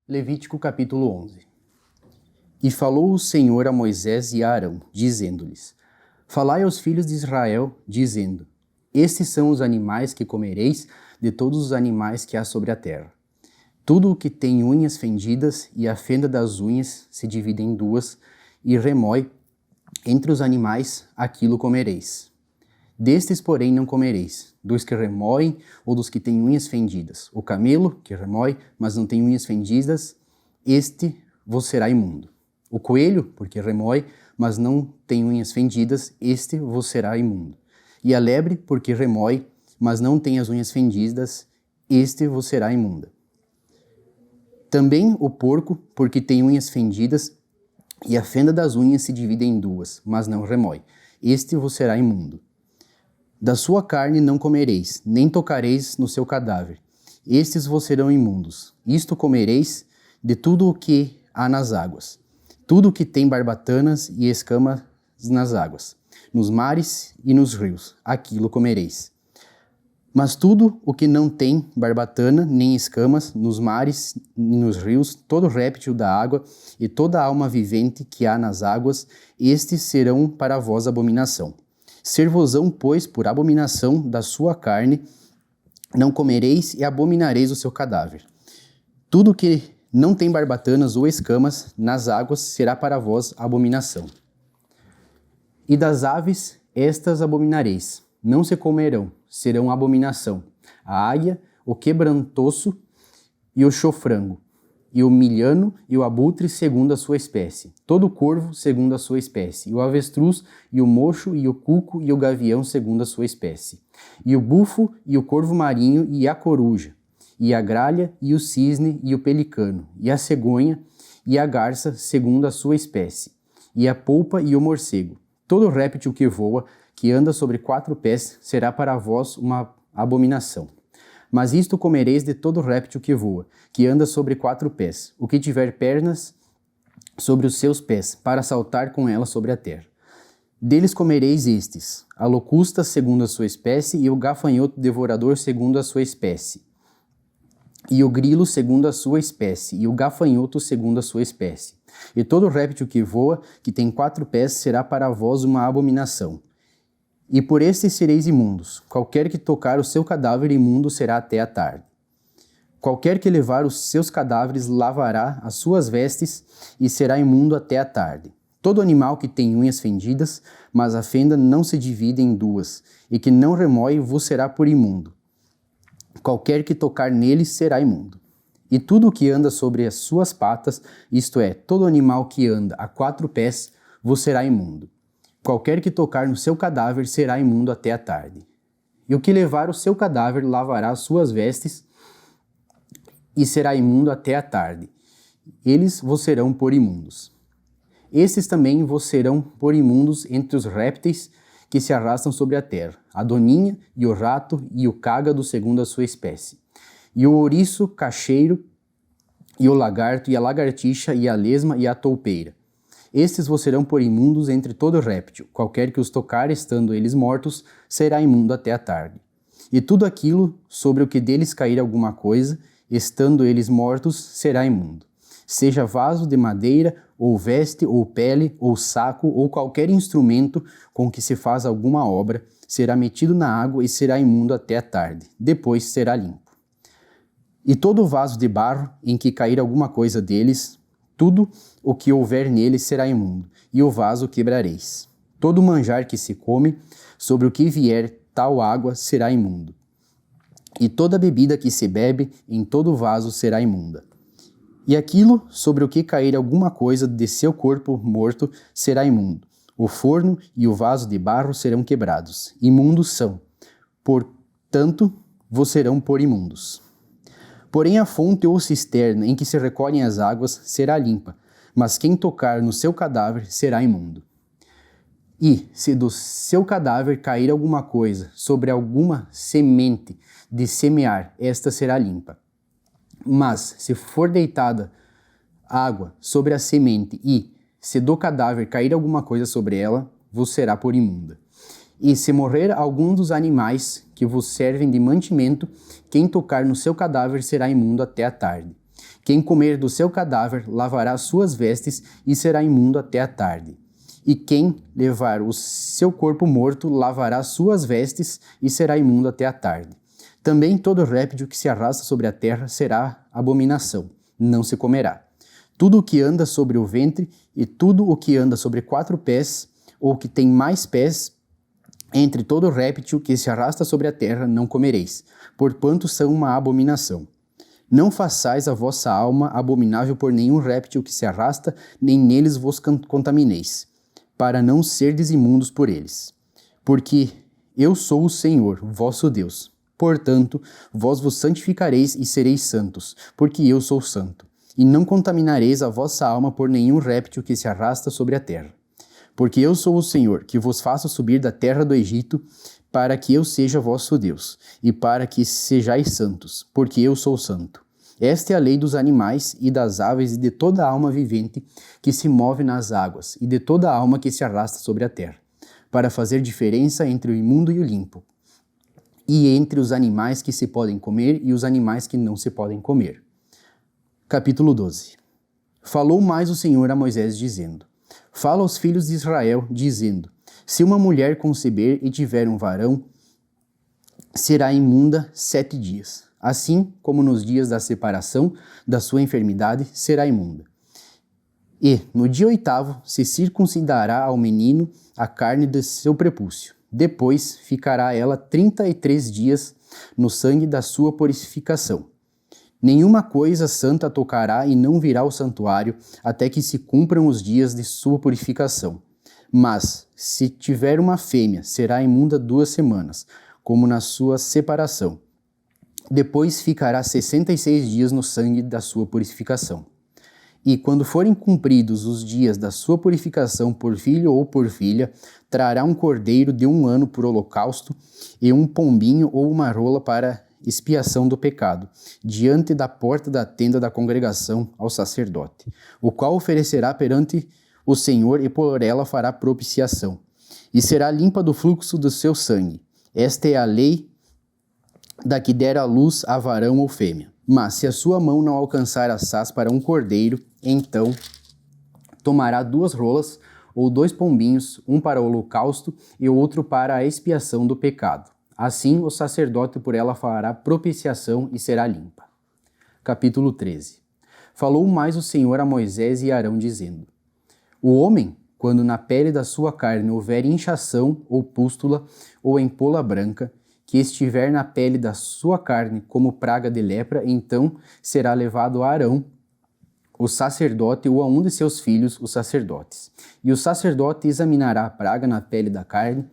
Levítico capítulo 11. E falou o Senhor a Moisés e a Arão, dizendo-lhes: Falai aos filhos de Israel, dizendo: Estes são os animais que comereis de todos os animais que há sobre a terra. Tudo o que tem unhas fendidas e a fenda das unhas se divide em duas, e remói entre os animais, aquilo comereis. Destes, porém, não comereis, dos que remoem ou dos que têm unhas fendidas. O camelo, que remói, mas não tem unhas fendidas, este vos será imundo. O coelho, porque remói, mas não tem unhas fendidas, este vos será imundo. E a lebre, porque remói, mas não tem as unhas fendidas, este vos será imunda. Também o porco, porque tem unhas fendidas, e a fenda das unhas se divide em duas, mas não remói, este vos será imundo. Da sua carne não comereis, nem tocareis no seu cadáver. Estes vos serão imundos. Isto comereis de tudo o que há nas águas. Tudo o que tem barbatanas e escamas nas águas, nos mares e nos rios, aquilo comereis. Mas tudo o que não tem barbatana nem escamas nos mares e nos rios, todo réptil da água e toda alma vivente que há nas águas, estes serão para vós abominação. Ser-vos-ão, pois, por abominação da sua carne, não comereis e abominareis o seu cadáver. Tudo que não tem barbatanas ou escamas nas águas será para vós abominação. E das aves, estas abominareis, não se comerão, serão abominação. A águia, o quebrantoço e o chofrango, e o milhano e o abutre segundo a sua espécie, todo corvo segundo a sua espécie, e o avestruz e o mocho e o cuco e o gavião segundo a sua espécie, e o bufo e o corvo marinho e a coruja, e a gralha e o cisne e o pelicano, e a cegonha e a garça segundo a sua espécie, e a polpa e o morcego. Todo réptil que voa, que anda sobre 4 pés, será para vós uma abominação. Mas isto comereis de todo réptil que voa, que anda sobre 4 pés, o que tiver pernas sobre os seus pés, para saltar com elas sobre a terra. Deles comereis estes: a locusta segundo a sua espécie, e o gafanhoto devorador segundo a sua espécie, e o grilo segundo a sua espécie, e o gafanhoto segundo a sua espécie. E todo réptil que voa, que tem 4 pés, será para vós uma abominação. E por estes sereis imundos. Qualquer que tocar o seu cadáver imundo será até a tarde. Qualquer que levar os seus cadáveres lavará as suas vestes e será imundo até a tarde. Todo animal que tem unhas fendidas, mas a fenda não se divide em duas, e que não remói vos será por imundo. Qualquer que tocar nele será imundo. E tudo o que anda sobre as suas patas, isto é, todo animal que anda a 4 pés, vos será imundo. Qualquer que tocar no seu cadáver será imundo até a tarde. E o que levar o seu cadáver lavará as suas vestes e será imundo até a tarde. Eles vos serão por imundos. Estes também vos serão por imundos entre os répteis que se arrastam sobre a terra, a doninha e o rato e o cágado segundo a sua espécie, e o ouriço cacheiro e o lagarto e a lagartixa e a lesma e a toupeira. Estes vos serão por imundos entre todo réptil. Qualquer que os tocar, estando eles mortos, será imundo até a tarde. E tudo aquilo sobre o que deles cair alguma coisa, estando eles mortos, será imundo. Seja vaso de madeira, ou veste, ou pele, ou saco, ou qualquer instrumento com que se faz alguma obra, será metido na água e será imundo até a tarde. Depois será limpo. E todo vaso de barro em que cair alguma coisa deles, tudo o que houver nele será imundo, e o vaso quebrareis. Todo manjar que se come, sobre o que vier tal água, será imundo. E toda bebida que se bebe, em todo vaso será imunda. E aquilo sobre o que cair alguma coisa de seu corpo morto será imundo. O forno e o vaso de barro serão quebrados. Imundos são, portanto, vos serão por imundos. Porém a fonte ou cisterna em que se recolhem as águas será limpa, mas quem tocar no seu cadáver será imundo. E, se do seu cadáver cair alguma coisa sobre alguma semente de semear, esta será limpa. Mas, se for deitada água sobre a semente e, se do cadáver cair alguma coisa sobre ela, vos será por imunda. E se morrer algum dos animais que vos servem de mantimento, quem tocar no seu cadáver será imundo até a tarde. Quem comer do seu cadáver lavará suas vestes e será imundo até a tarde. E quem levar o seu corpo morto lavará suas vestes e será imundo até a tarde. Também todo réptil que se arrasta sobre a terra será abominação, não se comerá. Tudo o que anda sobre o ventre e tudo o que anda sobre 4 pés, ou que tem mais pés, entre todo réptil que se arrasta sobre a terra não comereis, porquanto são uma abominação. Não façais a vossa alma abominável por nenhum réptil que se arrasta, nem neles vos contamineis, para não serdes imundos por eles. Porque eu sou o Senhor, vosso Deus. Portanto, vós vos santificareis e sereis santos, porque eu sou santo. E não contaminareis a vossa alma por nenhum réptil que se arrasta sobre a terra. Porque eu sou o Senhor, que vos faço subir da terra do Egito, para que eu seja vosso Deus, e para que sejais santos, porque eu sou santo. Esta é a lei dos animais e das aves e de toda a alma vivente que se move nas águas, e de toda a alma que se arrasta sobre a terra, para fazer diferença entre o imundo e o limpo, e entre os animais que se podem comer e os animais que não se podem comer. Capítulo 12. Falou mais o Senhor a Moisés, dizendo: Fala aos filhos de Israel, dizendo: Se uma mulher conceber e tiver um varão, será imunda 7 dias. Assim como nos dias da separação da sua enfermidade, será imunda. E, no dia 8º, se circuncidará ao menino a carne de seu prepúcio. Depois ficará ela 33 dias no sangue da sua purificação. Nenhuma coisa santa tocará e não virá ao santuário até que se cumpram os dias de sua purificação. Mas, se tiver uma fêmea, será imunda 2 semanas, como na sua separação. Depois ficará 66 dias no sangue da sua purificação. E quando forem cumpridos os dias da sua purificação por filho ou por filha, trará um cordeiro de 1 ano por holocausto e um pombinho ou uma rola para expiação do pecado, diante da porta da tenda da congregação ao sacerdote, o qual oferecerá perante o Senhor e por ela fará propiciação, e será limpa do fluxo do seu sangue. Esta é a lei da que der à luz a varão ou fêmea. Mas se a sua mão não alcançar assaz para um cordeiro, então tomará 2 rolas ou 2 pombinhos, um para o holocausto e o outro para a expiação do pecado. Assim o sacerdote por ela fará propiciação e será limpa. Capítulo 13. Falou mais o Senhor a Moisés e Arão, dizendo: O homem, quando na pele da sua carne houver inchação ou pústula ou empola branca, que estiver na pele da sua carne como praga de lepra, então será levado a Arão, o sacerdote, ou a um de seus filhos, os sacerdotes. E o sacerdote examinará a praga na pele da carne.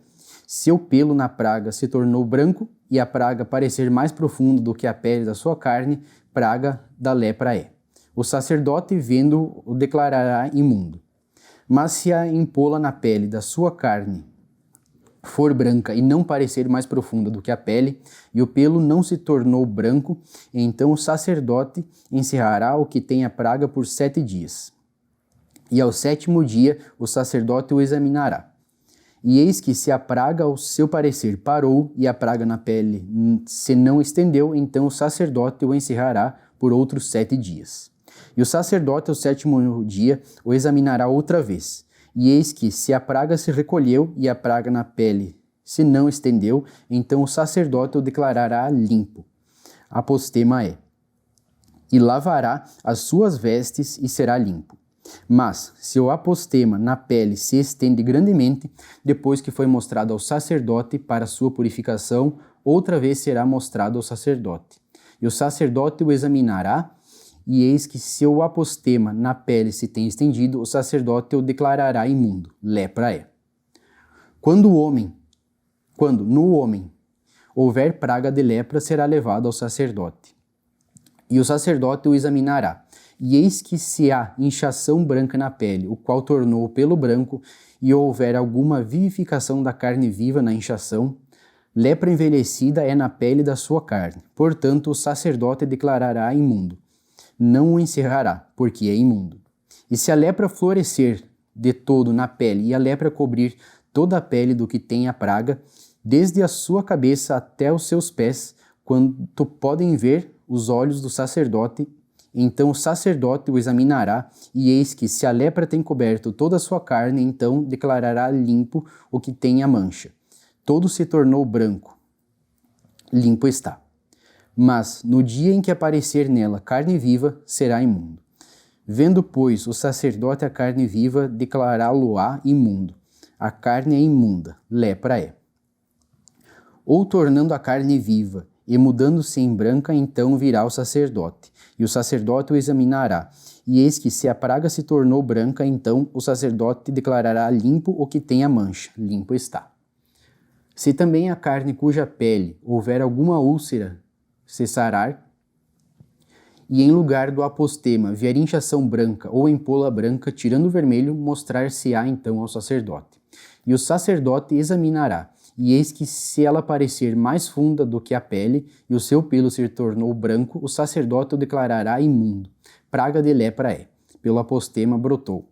Se o pelo na praga se tornou branco e a praga parecer mais profunda do que a pele da sua carne, praga da lepra é. O sacerdote, vendo, o declarará imundo. Mas se a empola na pele da sua carne for branca e não parecer mais profunda do que a pele, e o pelo não se tornou branco, então o sacerdote encerrará o que tem a praga por 7 dias. E ao 7º dia o sacerdote o examinará. E eis que se a praga ao seu parecer parou e a praga na pele se não estendeu, então o sacerdote o encerrará por outros 7 dias. E o sacerdote ao 7º dia o examinará outra vez. E eis que, se a praga se recolheu e a praga na pele se não estendeu, então o sacerdote o declarará limpo. Apostema é. E lavará as suas vestes e será limpo. Mas, se o apostema na pele se estende grandemente, depois que foi mostrado ao sacerdote para sua purificação, outra vez será mostrado ao sacerdote. E o sacerdote o examinará. E eis que se o apostema na pele se tem estendido, o sacerdote o declarará imundo, lepra é. Quando no homem houver praga de lepra, será levado ao sacerdote. E o sacerdote o examinará. E eis que se há inchação branca na pele, o qual tornou o pelo branco, e houver alguma vivificação da carne viva na inchação, lepra envelhecida é na pele da sua carne. Portanto, o sacerdote declarará imundo. Não o encerrará, porque é imundo. E se a lepra florescer de todo na pele, e a lepra cobrir toda a pele do que tem a praga, desde a sua cabeça até os seus pés, quanto podem ver os olhos do sacerdote, Então o sacerdote o examinará, e eis que, se a lepra tem coberto toda a sua carne, então declarará limpo o que tem a mancha. Todo se tornou branco, limpo está. Mas, no dia em que aparecer nela carne viva, será imundo. Vendo, pois, o sacerdote a carne viva, declará-lo-á imundo. A carne é imunda, lepra é. Ou tornando a carne viva, e mudando-se em branca, então virá o sacerdote, e o sacerdote o examinará. E eis que, se a praga se tornou branca, então o sacerdote declarará limpo o que tem a mancha, limpo está. Se também a carne cuja pele houver alguma úlcera se sarar, e em lugar do apostema vier inchação branca ou empola branca, tirando o vermelho, mostrar-se-á então ao sacerdote. E o sacerdote examinará, e eis que, se ela parecer mais funda do que a pele, e o seu pelo se tornou branco, o sacerdote o declarará imundo. Praga de lepra é, pelo apostema brotou.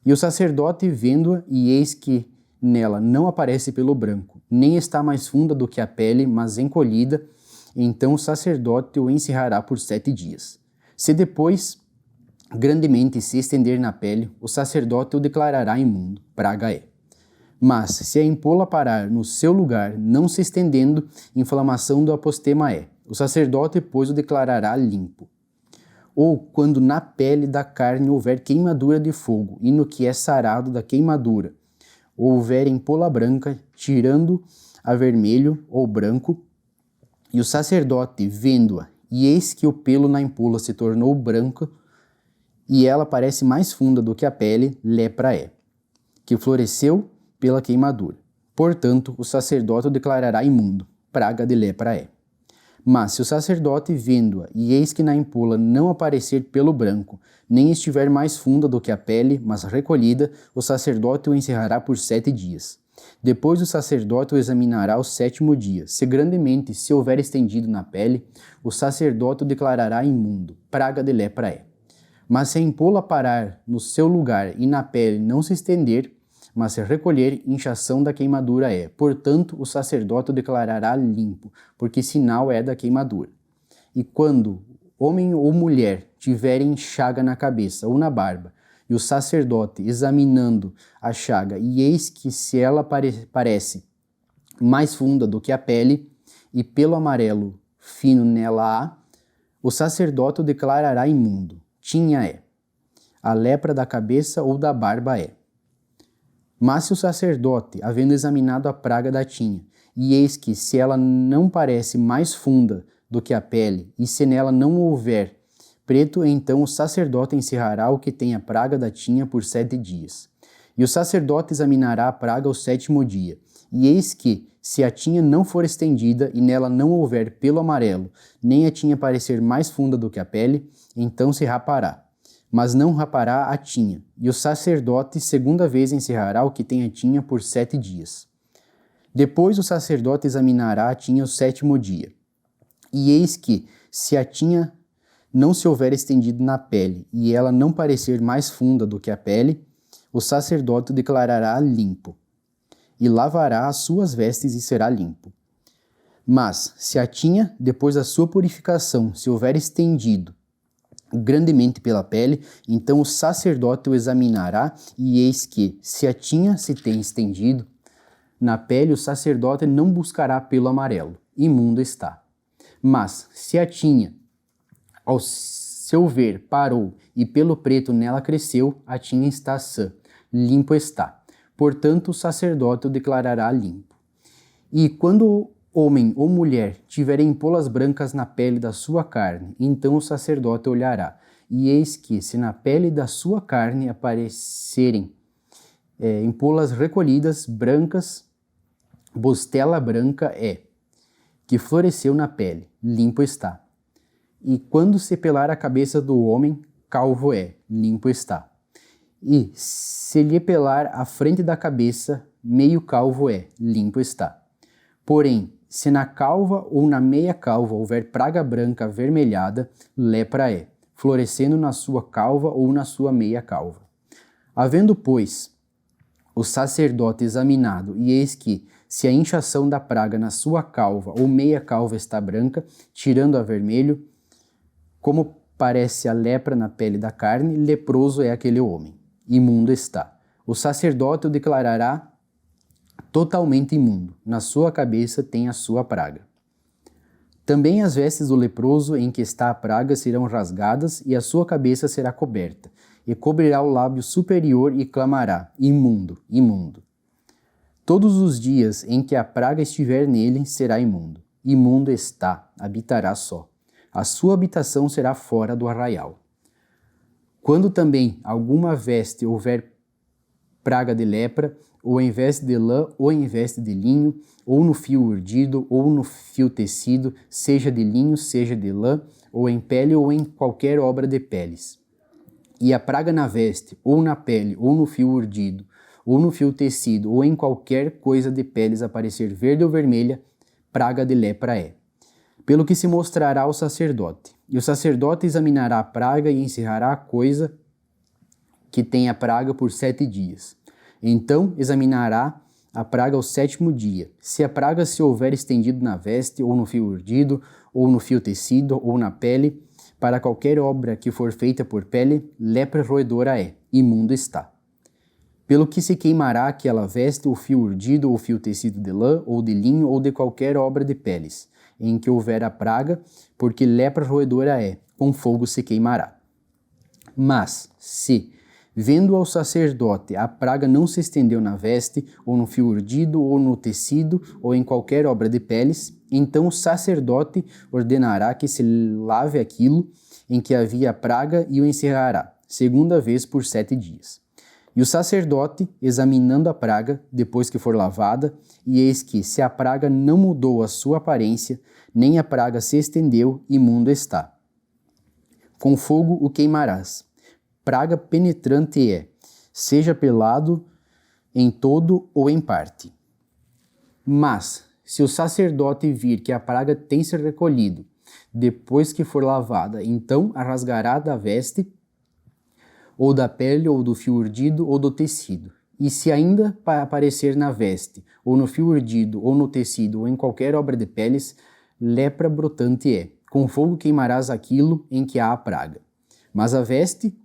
E o sacerdote, vendo-a, e eis que nela não aparece pelo branco, nem está mais funda do que a pele, mas encolhida, então o sacerdote o encerrará por 7 dias. Se depois grandemente se estender na pele, o sacerdote o declarará imundo, praga é. Mas, se a empola parar no seu lugar, não se estendendo, inflamação do apostema é. O sacerdote, pois, o declarará limpo. Ou, quando na pele da carne houver queimadura de fogo, e no que é sarado da queimadura, houver empola branca, tirando a vermelho ou branco, e o sacerdote, vendo-a, e eis que o pelo na empola se tornou branco, e ela parece mais funda do que a pele, lepra é, que floresceu pela queimadura. Portanto, o sacerdote o declarará imundo, praga de lepra é. Mas se o sacerdote, vendo-a, e eis que na empola não aparecer pelo branco, nem estiver mais funda do que a pele, mas recolhida, o sacerdote o encerrará por 7 dias. Depois o sacerdote o examinará ao 7º dia. Se grandemente se houver estendido na pele, o sacerdote o declarará imundo, praga de lepra é. Mas se a empola parar no seu lugar e na pele não se estender, mas se recolher, inchação da queimadura é. Portanto, o sacerdote o declarará limpo, porque sinal é da queimadura. E quando homem ou mulher tiverem chaga na cabeça ou na barba, e o sacerdote, examinando a chaga, e eis que, se ela parece mais funda do que a pele, e pelo amarelo fino nela há, o sacerdote o declarará imundo, tinha é. A lepra da cabeça ou da barba é. Mas se o sacerdote, havendo examinado a praga da tinha, e eis que, se ela não parece mais funda do que a pele, e se nela não houver preto, então o sacerdote encerrará o que tem a praga da tinha por 7 dias. E o sacerdote examinará a praga ao 7º dia, e eis que, se a tinha não for estendida, e nela não houver pelo amarelo, nem a tinha parecer mais funda do que a pele, então se rapará. Mas não rapará a tinha, e o sacerdote 2ª vez encerrará o que tem a tinha por 7 dias. Depois o sacerdote examinará a tinha ao 7º dia. E eis que, se a tinha não se houver estendido na pele, e ela não parecer mais funda do que a pele, o sacerdote o declarará limpo, e lavará as suas vestes e será limpo. Mas, se a tinha, depois da sua purificação, se houver estendido grandemente pela pele, então o sacerdote o examinará, e eis que, se a tinha se tem estendido na pele, o sacerdote não buscará pelo amarelo, imundo está. Mas, se a tinha, ao seu ver, parou, e pelo preto nela cresceu, a tinha está sã, limpo está. Portanto, o sacerdote o declarará limpo. E quando homem ou mulher tiverem empolas brancas na pele da sua carne, então o sacerdote olhará, e eis que, se na pele da sua carne aparecerem empolas recolhidas, brancas, bostela branca é, que floresceu na pele, limpo está. E quando se pelar a cabeça do homem, calvo é, limpo está. E se lhe pelar a frente da cabeça, meio calvo é, limpo está. Porém, se na calva ou na meia calva houver praga branca avermelhada, lepra é, florescendo na sua calva ou na sua meia calva. Havendo, pois, o sacerdote examinado, e eis que, se a inchação da praga na sua calva ou meia calva está branca, tirando a vermelho, como parece a lepra na pele da carne, leproso é aquele homem. Imundo está. O sacerdote o declarará totalmente imundo. Na sua cabeça tem a sua praga. Também as vestes do leproso em que está a praga serão rasgadas e a sua cabeça será coberta, e cobrirá o lábio superior e clamará: imundo, imundo. Todos os dias em que a praga estiver nele, será imundo. Imundo está, habitará só. A sua habitação será fora do arraial. Quando também alguma veste houver praga de lepra, ou em veste de lã, ou em veste de linho, ou no fio urdido, ou no fio tecido, seja de linho, seja de lã, ou em pele, ou em qualquer obra de peles. E a praga na veste, ou na pele, ou no fio urdido, ou no fio tecido, ou em qualquer coisa de peles aparecer verde ou vermelha, praga de lepra é. Pelo que se mostrará ao sacerdote. E o sacerdote examinará a praga e encerrará a coisa que tem a praga por 7 dias. Então examinará a praga ao 7º dia. Se a praga se houver estendido na veste, ou no fio urdido, ou no fio tecido, ou na pele, para qualquer obra que for feita por pele, lepra roedora é, imundo está. Pelo que se queimará aquela veste, ou fio urdido, ou fio tecido de lã, ou de linho, ou de qualquer obra de peles, em que houver a praga, porque lepra roedora é, com fogo se queimará. Mas, se, vendo ao sacerdote, a praga não se estendeu na veste, ou no fio urdido, ou no tecido, ou em qualquer obra de peles, então o sacerdote ordenará que se lave aquilo em que havia a praga e o encerrará, segunda vez por 7 dias. E o sacerdote, examinando a praga, depois que for lavada, e eis que, se a praga não mudou a sua aparência, nem a praga se estendeu, imundo está. Com fogo o queimarás. Praga penetrante é, seja pelado em todo ou em parte. Mas, se o sacerdote vir que a praga tem se recolhido, depois que for lavada, então a rasgará da veste, ou da pele, ou do fio urdido, ou do tecido. E se ainda aparecer na veste, ou no fio urdido, ou no tecido, ou em qualquer obra de peles, lepra brotante é. Com fogo queimarás aquilo em que há a praga. Mas a veste,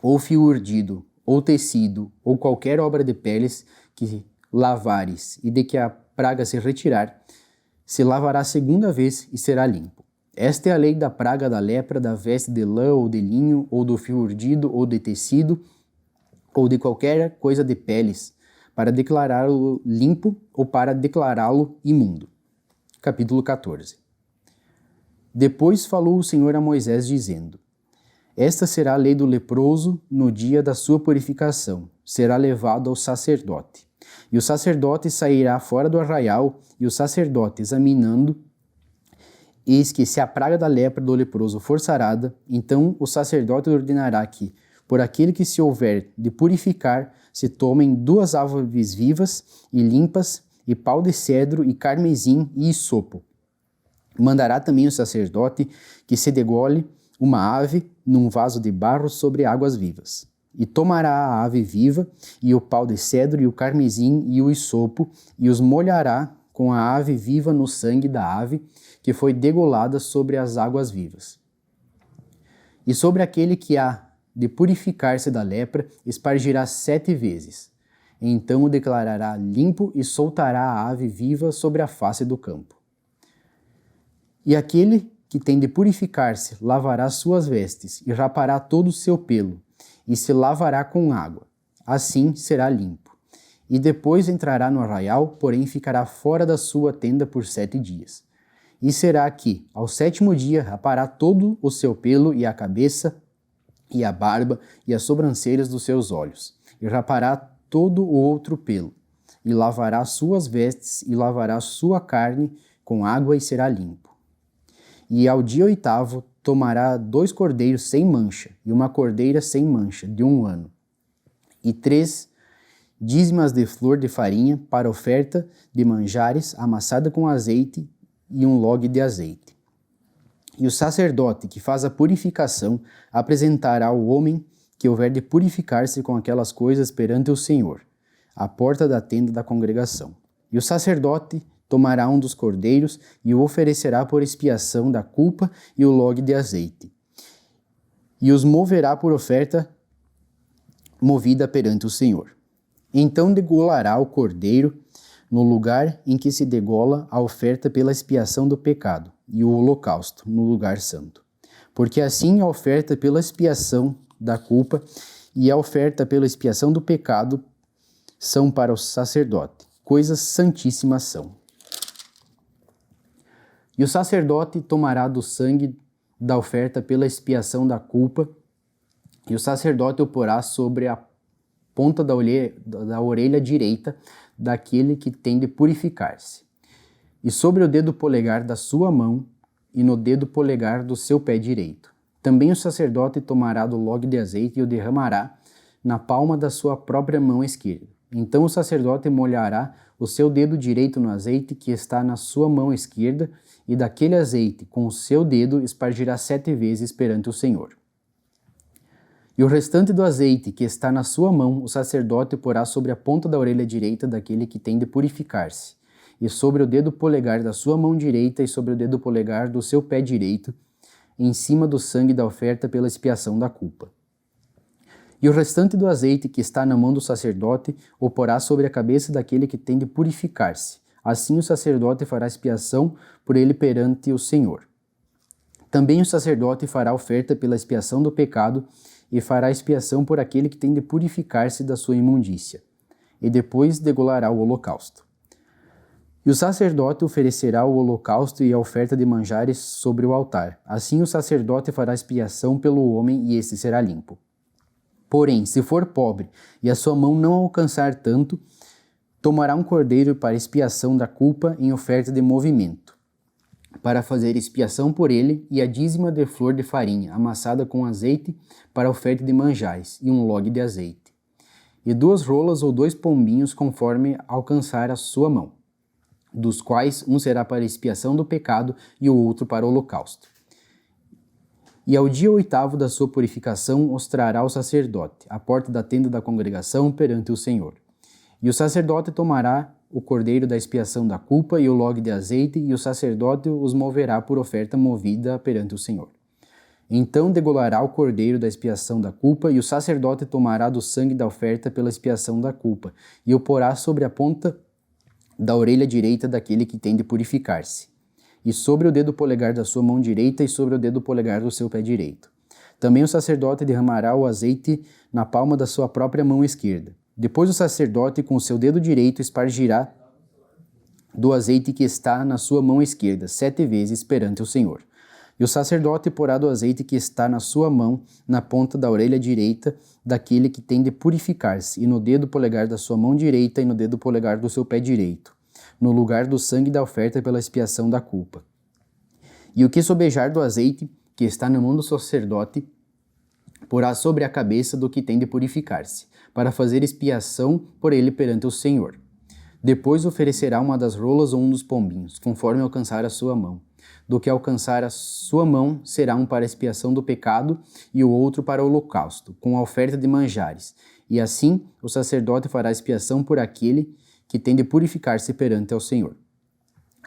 ou fio urdido, ou tecido, ou qualquer obra de peles que lavares, e de que a praga se retirar, se lavará segunda vez e será limpo. Esta é a lei da praga da lepra, da veste de lã ou de linho, ou do fio urdido, ou de tecido, ou de qualquer coisa de peles, para declará-lo limpo ou para declará-lo imundo. Capítulo 14. Depois falou o Senhor a Moisés, dizendo: Esta será a lei do leproso no dia da sua purificação, será levado ao sacerdote. E o sacerdote sairá fora do arraial, e o sacerdote, examinando, eis que se a praga da lepra do leproso for sarada, então o sacerdote ordenará que, por aquele que se houver de purificar, se tomem 2 aves vivas e limpas, e pau de cedro, e carmesim, e hisopo. Mandará também o sacerdote que se degole uma ave num vaso de barro sobre águas vivas. E tomará a ave viva, e o pau de cedro, e o carmesim, e o hisopo, e os molhará com a ave viva no sangue da ave, que foi degolada sobre as águas vivas. E sobre aquele que há de purificar-se da lepra, espargirá 7 vezes. Então o declarará limpo e soltará a ave viva sobre a face do campo. E aquele que tem de purificar-se lavará suas vestes e rapará todo o seu pelo, e se lavará com água. Assim será limpo. E depois entrará no arraial, porém ficará fora da sua tenda por 7 dias. E será que, ao 7º dia, rapará todo o seu pelo e a cabeça, e a barba, e as sobrancelhas dos seus olhos, e rapará todo o outro pelo, e lavará suas vestes, e lavará sua carne com água, e será limpo. E ao dia 8º tomará 2 cordeiros sem mancha, e uma cordeira sem mancha, de 1 ano, e 3 dízimas de flor de farinha para oferta de manjares, amassada com azeite, e 1 log de azeite. E o sacerdote que faz a purificação apresentará o homem que houver de purificar-se com aquelas coisas perante o Senhor, à porta da tenda da congregação. E o sacerdote tomará um dos cordeiros e o oferecerá por expiação da culpa e o log de azeite. e os moverá por oferta movida perante o Senhor. Então degolará o cordeiro no lugar em que se degola a oferta pela expiação do pecado, e o holocausto no lugar santo. Porque assim a oferta pela expiação da culpa e a oferta pela expiação do pecado são para o sacerdote, coisas santíssimas são. E o sacerdote tomará do sangue da oferta pela expiação da culpa, e o sacerdote o porá sobre a ponta da orelha direita daquele que tem de purificar-se, e sobre o dedo polegar da sua mão, e no dedo polegar do seu pé direito. Também o sacerdote tomará do log de azeite e o derramará na palma da sua própria mão esquerda. Então o sacerdote molhará o seu dedo direito no azeite que está na sua mão esquerda, e daquele azeite, com o seu dedo, espargirá 7 vezes perante o Senhor. E o restante do azeite que está na sua mão, o sacerdote porá sobre a ponta da orelha direita daquele que tem de purificar-se, e sobre o dedo polegar da sua mão direita e sobre o dedo polegar do seu pé direito, em cima do sangue da oferta pela expiação da culpa. E o restante do azeite que está na mão do sacerdote o porá sobre a cabeça daquele que tem de purificar-se. Assim o sacerdote fará expiação por ele perante o Senhor. Também o sacerdote fará oferta pela expiação do pecado e fará expiação por aquele que tem de purificar-se da sua imundícia, e depois degolará o holocausto. E o sacerdote oferecerá o holocausto e a oferta de manjares sobre o altar. Assim o sacerdote fará expiação pelo homem e este será limpo. Porém, se for pobre e a sua mão não alcançar tanto, tomará um cordeiro para expiação da culpa em oferta de movimento, para fazer expiação por ele, e a dízima de flor de farinha, amassada com azeite, para oferta de manjares, e um log de azeite. E 2 rolas ou 2 pombinhos, conforme alcançar a sua mão, dos quais um será para expiação do pecado e o outro para o holocausto. E ao dia 8º da sua purificação os trará o sacerdote, à porta da tenda da congregação, perante o Senhor. E o sacerdote tomará o cordeiro da expiação da culpa e o log de azeite, e o sacerdote os moverá por oferta movida perante o Senhor. Então degolará o cordeiro da expiação da culpa, e o sacerdote tomará do sangue da oferta pela expiação da culpa, e o porá sobre a ponta da orelha direita daquele que tem de purificar-se, e sobre o dedo polegar da sua mão direita e sobre o dedo polegar do seu pé direito. Também o sacerdote derramará o azeite na palma da sua própria mão esquerda. Depois o sacerdote com o seu dedo direito espargirá do azeite que está na sua mão esquerda 7 vezes perante o Senhor. E o sacerdote porá do azeite que está na sua mão na ponta da orelha direita daquele que tem de purificar-se, e no dedo polegar da sua mão direita e no dedo polegar do seu pé direito, no lugar do sangue da oferta pela expiação da culpa. E o que sobejar do azeite que está na mão do sacerdote, porá sobre a cabeça do que tem de purificar-se, para fazer expiação por ele perante o Senhor. Depois oferecerá uma das rolas ou um dos pombinhos, conforme alcançar a sua mão. Do que alcançar a sua mão, será um para expiação do pecado e o outro para o holocausto, com a oferta de manjares. E assim o sacerdote fará expiação por aquele que tem de purificar-se perante ao Senhor.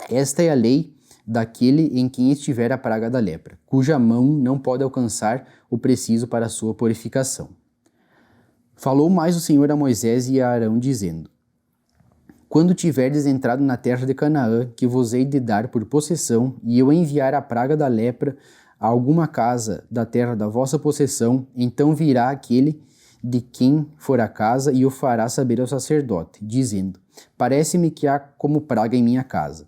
Esta é a lei daquele em quem estiver a praga da lepra, cuja mão não pode alcançar o preciso para a sua purificação. Falou mais o Senhor a Moisés e a Arão, dizendo: Quando tiverdes entrado na terra de Canaã, que vos hei de dar por possessão, e eu enviar a praga da lepra a alguma casa da terra da vossa possessão, então virá aquele de quem for a casa e o fará saber ao sacerdote, dizendo: Parece-me que há como praga em minha casa.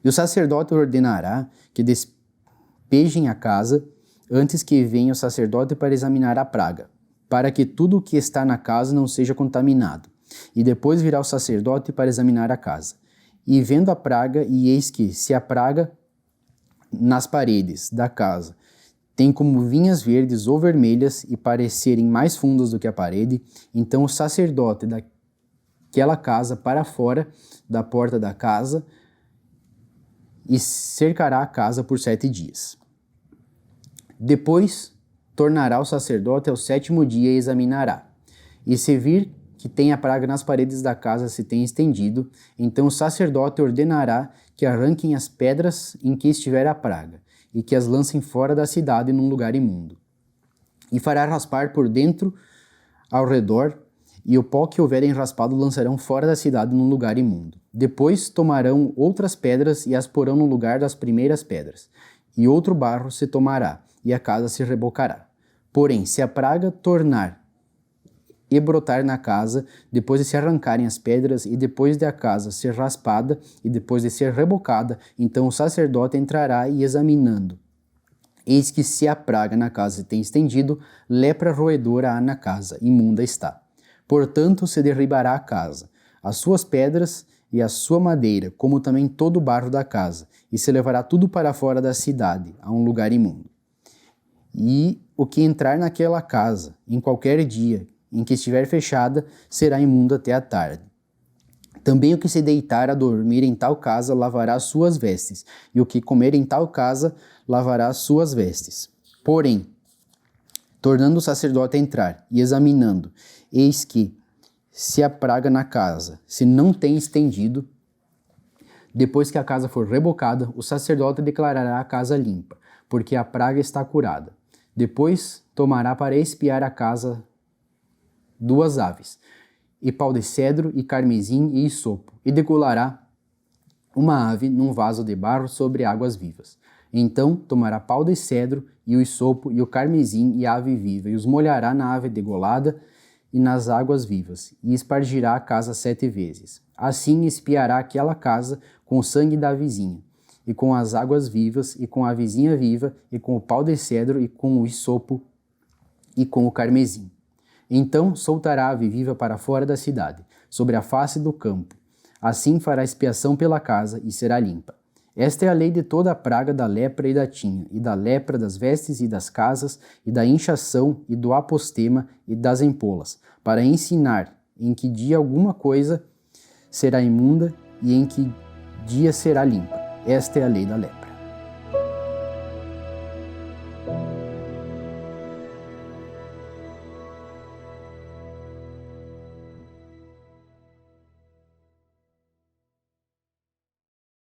E o sacerdote ordenará que despejem a casa, antes que venha o sacerdote para examinar a praga, para que tudo o que está na casa não seja contaminado. E depois virá o sacerdote para examinar a casa. E vendo a praga, e eis que, se a praga nas paredes da casa tem como vinhas verdes ou vermelhas e parecerem mais fundas do que a parede, então o sacerdote daquela casa para fora da porta da casa e cercará a casa por 7 dias. Depois tornará o sacerdote ao 7º dia e examinará. E se vir que tem a praga nas paredes da casa se tem estendido, então o sacerdote ordenará que arranquem as pedras em que estiver a praga, e que as lancem fora da cidade num lugar imundo. e fará raspar por dentro ao redor, e o pó que houverem raspado lançarão fora da cidade num lugar imundo. Depois tomarão outras pedras e as porão no lugar das primeiras pedras, e outro barro se tomará, e a casa se rebocará. Porém, se a praga tornar e brotar na casa, depois de se arrancarem as pedras, e depois de a casa ser raspada, e depois de ser rebocada, então o sacerdote entrará e examinando. Eis que se a praga na casa se tem estendido, lepra roedora há na casa, imunda está. Portanto, se derribará a casa, as suas pedras e a sua madeira, como também todo o barro da casa, e se levará tudo para fora da cidade, a um lugar imundo. E o que entrar naquela casa, em qualquer dia em que estiver fechada, será imundo até a tarde. Também o que se deitar a dormir em tal casa lavará as suas vestes, e o que comer em tal casa lavará as suas vestes. Porém, tornando o sacerdote a entrar e examinando, eis que, se a praga na casa se não tem estendido, depois que a casa for rebocada, o sacerdote declarará a casa limpa, porque a praga está curada. Depois tomará para espiar a casa 2 aves, e pau de cedro, e carmesim, e isopo, e degolará uma ave num vaso de barro sobre águas vivas. Então tomará pau de cedro, e o isopo, e o carmesim, e a ave viva, e os molhará na ave degolada e nas águas vivas, e espargirá a casa 7 vezes. Assim espiará aquela casa com o sangue da vizinha, e com as águas vivas, e com a vizinha viva, e com o pau de cedro, e com o isopo, e com o carmesim. Então soltará a ave viva para fora da cidade, sobre a face do campo. Assim fará expiação pela casa e será limpa. Esta é a lei de toda a praga da lepra e da tinha, e da lepra das vestes e das casas, e da inchação e do apostema e das empolas, para ensinar em que dia alguma coisa será imunda e em que dia será limpa. Esta é a lei da lepra.